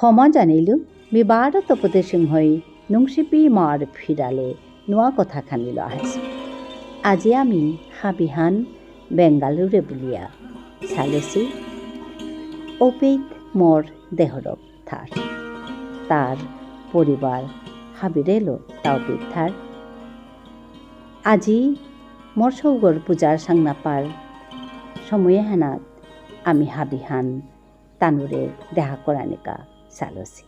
Homa janilu bibara Tapati Singhai Nungshipi Imar Phirale noa kotha khanilo ahise. Aji ami habihan Bangalore bulia salosi opit mor dehorok thar tar poribar habirelo taupit thar আজি mor Saugor পূজার সাংনাপার সময়ে হানাত আমি হাবিহান তানুরে দেখা করানিকা সালসি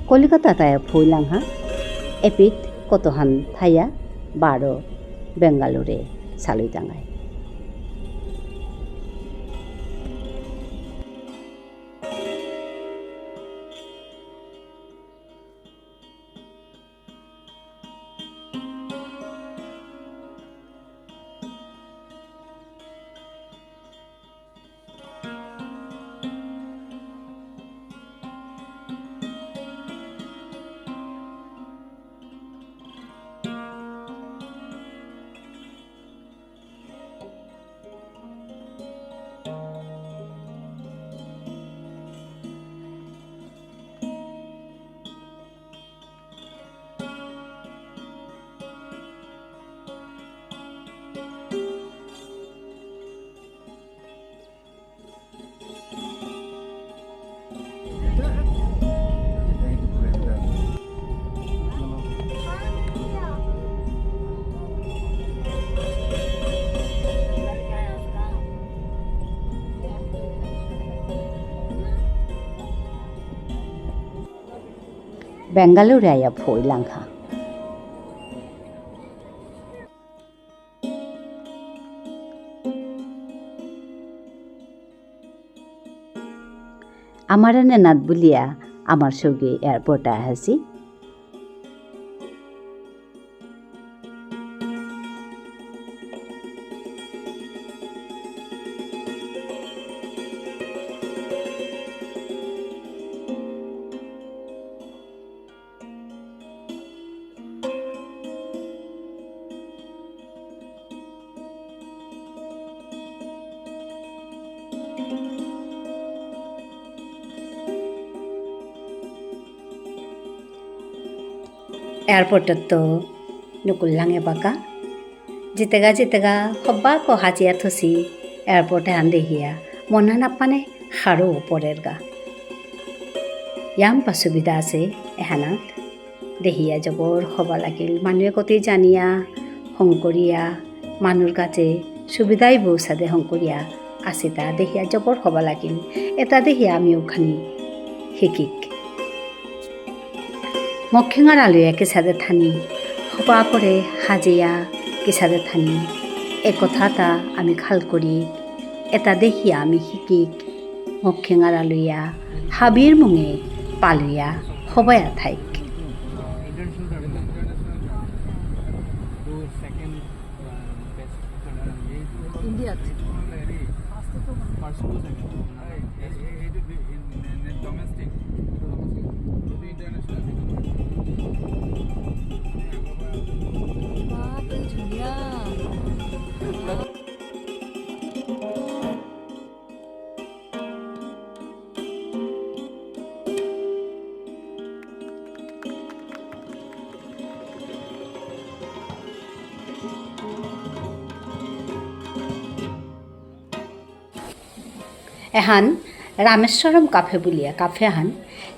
কলিকাতা তায় ফুইলাংহা এপিট কতহান Thaiya বারো বেঙ্গালোরে সালই দাঙায় Bangalore aya ফুইলাংহা আমার নাত বুলিয়া আমার সঙ্গে এয়ারপোর্টে আসি এয়ারপোর্টত তো নুকুল্লাঙে বাকা জিতেগা হব্বা কো হাজিয়া থসি এয়ারপোর্টে আন দেহিয়া মনা নাপানে হারো পরের গা ইয়াম্পা সুবিধা আছে এহানাত দেহিয়া জবর হবা লাগিল মানুহে কতি জানিয়া শংকরিয়া মানুর কাছে সুবিধাই বৌসাদে শংকরিয়া আছে তা দেহিয়া জবর হবা লাগিল এটা দেহিয়া আমি ওখানি শিকিক মক্ষেঙার আলুয়া কেসাদে থানি হবা করে হাজিয়া কেসাদে থানি এ কথাটা আমি খাল করি এটা দেখিয়া আমি শিকিক মক্ষেঙার আলুয়া হাবির মুঙে পালুয়া হবায়া থাইক ডমেষ্টিক ইণ্টাৰনেশ্যনেল ধুনীয়া এহান ৰামেশ্বৰম কাফে বুলিয়া কাফে এহান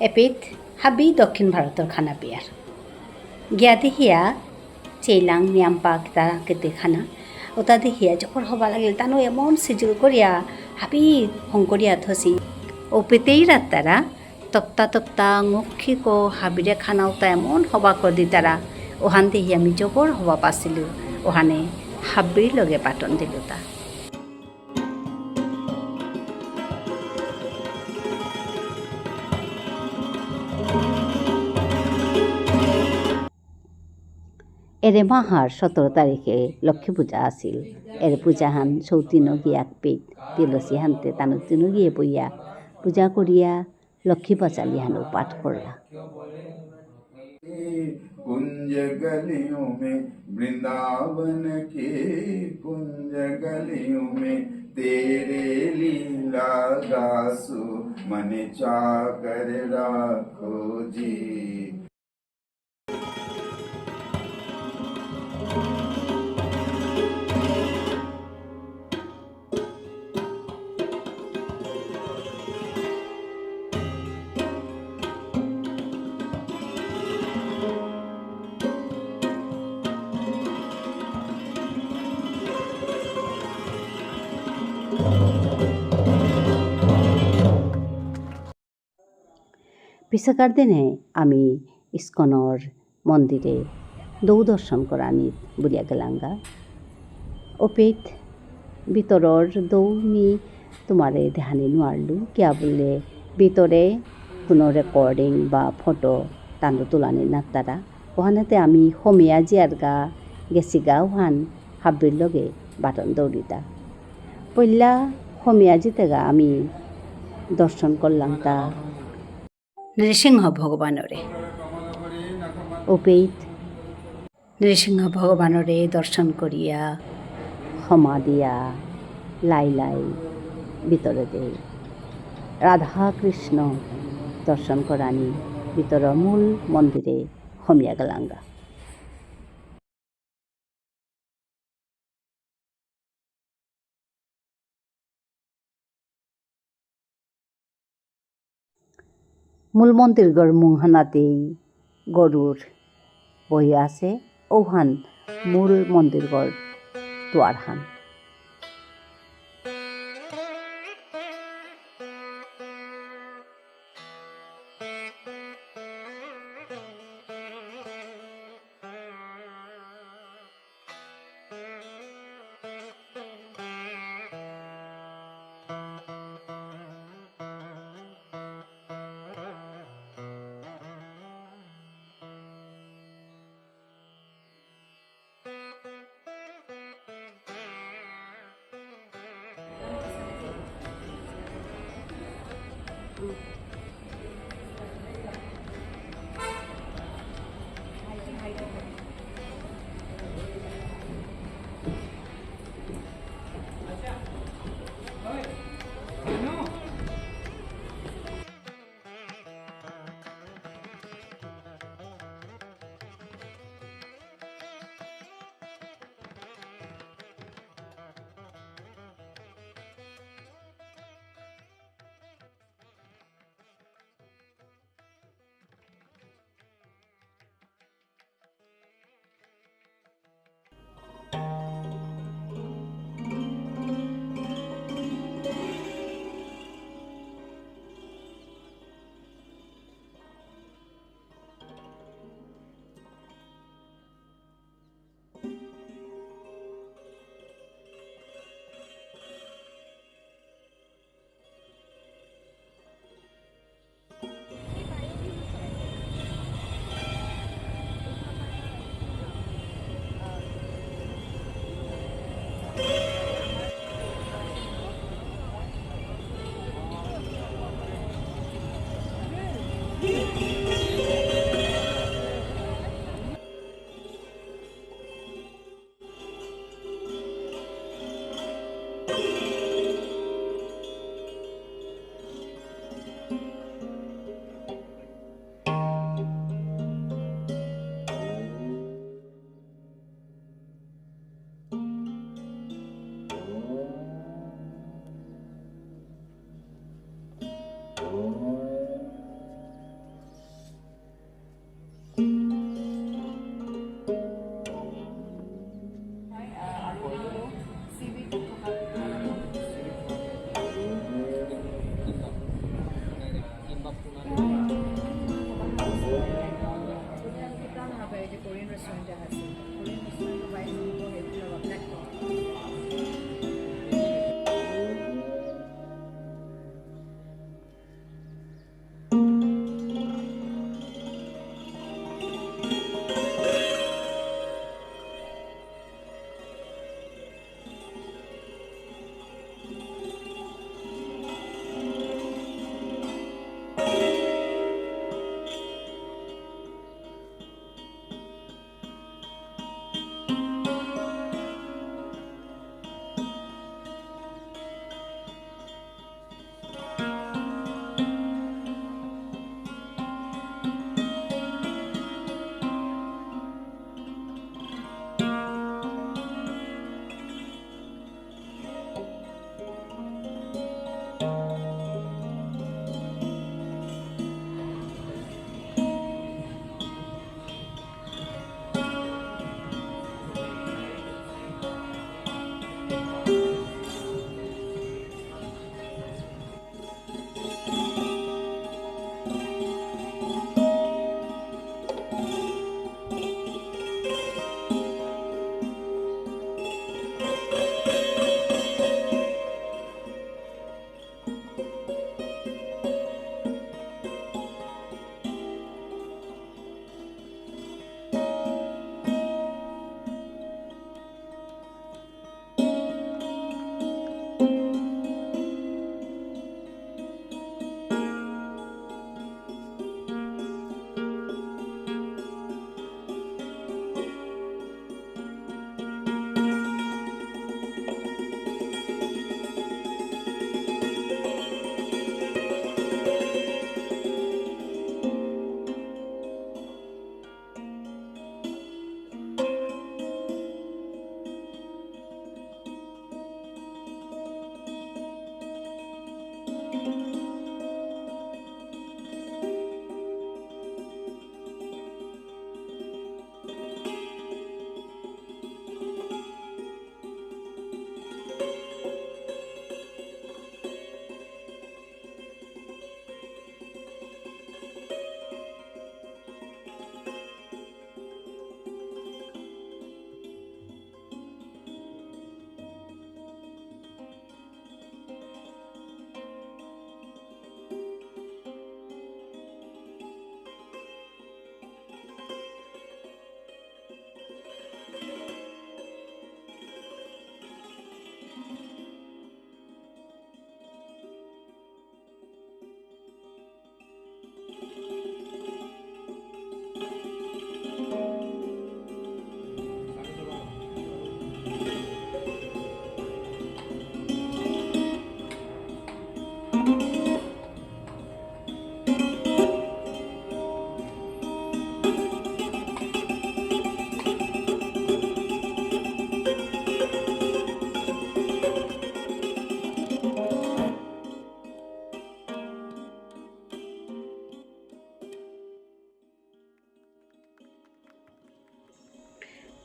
এপিত হাবি দক্ষিণ ভাৰতৰ খানা পিয়াৰ গিয়া দেখিয়া চেইলাং নিয়াম্পা কিতা কেতে খানা ওটা দেখিয়া জবর হবা লাগিল তানো এমন সিজুল করিয়া হাবি হংকরিয়া থসি ও পেতেই রাত তারা তক্তা তক্তা মুখিকো হাবিরে খানা ওটা এমন হবা করি তারা ওহান দেখি আমি জবর হবা পাছিলো ওহানে হাবির লগে পাটন দিল তা এরে মাহার 17 তারিখে লক্ষ্মী পূজা আছিল এর পূজাহান চৌতিনো গিয়াক পেট তিলসী হানতে তানুতিনো গিয়ে বইয়া পূজা করিয়া লক্ষ্মী পাঁচালি হানো পাঠ করলা कुंज गलियों में वृंदावन के कुंज गलियों में तेरे लीला दासु मन चाकर राखो जी পিছকার দিনে আমি ইস্কনের মন্দিরে দৌ দর্শন করানি বুলিয়া গেলাঙ্গা ওপেট ভিতরর দৌনি তোমারে দেহানি নোয়ারলু কিয়া বললে ভিতরে কোনো রেকর্ডিং বা ফটো টানো তোলানি না তারা ওখানেতে আমি হমিয়া জিয়ারগা গেছিগা ওহান হাব্বির লগে বাটন দৌড়িতা পইলা হমিয়া জিতেগা আমি দর্শন করলাম তা নৃসিংহ ভগবানরে ওপেট নৃসিংহ ভগবানরে দর্শন করিয়া ক্ষমা দিয়া লাই লাই ভিতরে দে রাধা কৃষ্ণ দর্শন করানি ভিতর মূল মন্দিরে হমিয়া গেলাঙ্গা মূল মন্দির গড় মুহানাতেই গরুর বই আছে ওহান মূল মন্দির গড় দুয়ারহান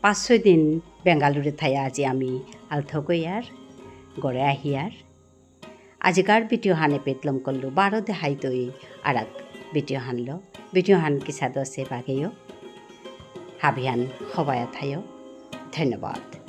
5-6 দিন বেংগালুৰুত থাই আজি আমি আলথকৈ ইয়াৰ গড়ে আহি ইয়াৰ আজিকার ভিডিও হানে পেটলম করলো 12 দেহাই তৈ আরাক ভিডিও হান কিসা দছে বাগেও হাবিয়ান হবায়া থাইও ধন্যবাদ।